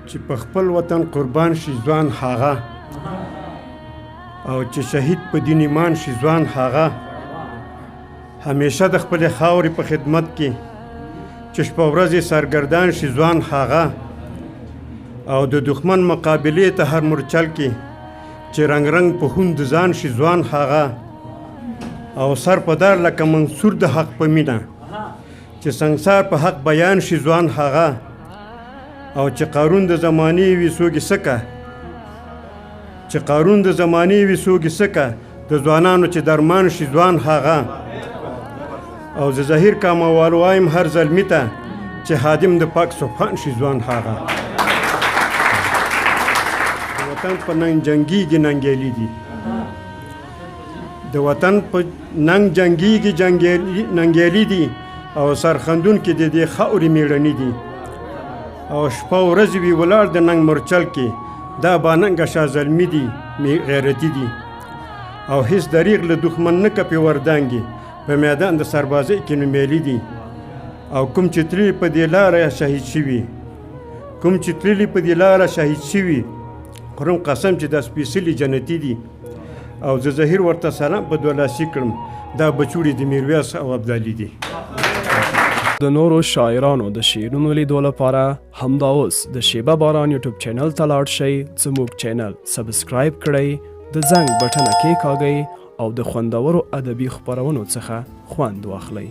چې په خپل وطن قربان شي ځوان هغه او چې شهید په دین ایمان شي ځوان هغه همیشه د خپل خاورې په خدمت کې چې شپه ورځ سرګردان شي ځوان هغه او د دښمن مقابلې ته هر مورچل کې چې رنگ رنگ په خوند ځان شي ځوان هغه او سر په دار لکه منصور د حق په مینه چې سنگسار په حق بیان شي ځوان هغه او چې قارون د زمانې وي سوګي سکه چې قارون د زمانې وي سوګي سکه د ځوانانو چې درمان شي ځوان هغه او زه ظهیر کاموال وایم هر زلمي ته چې خادم د پاک سبحان شي ځوان هغه د وطن په ننګ جنګیږي ننګیالي دي د وطن په ننګ جنګیږي ننګیالي دي او سرخندون کې د دې خاورې میړني دي او شپه ورځ وي ولاړ د ننګ مرچل کې دا باننګه شاه زلمي دي غیرتي دي او هیڅ دریغ له دښمن نه کپې وردانګي په میدان د سربازۍ کې نومیالي دي او کوم چې تللي په دې لاره شهید شوي خورم قسم چې دا سپېڅلي جنتي دي او زه ظهیر ورته سلام په دولاسي کړم دا بچوړي د میرویس او ابدالي دي د نورو شاعرانو د شعرونو لیدو لپاره همدا اوس د شیبه باران یوټیوب چینل ته لاړ شئ زموږ چینل سبسکرایب کړئ د زنګ بټنه کېکاږئ او د خوندورو ادبي خپرونو څخه خوند واخلئ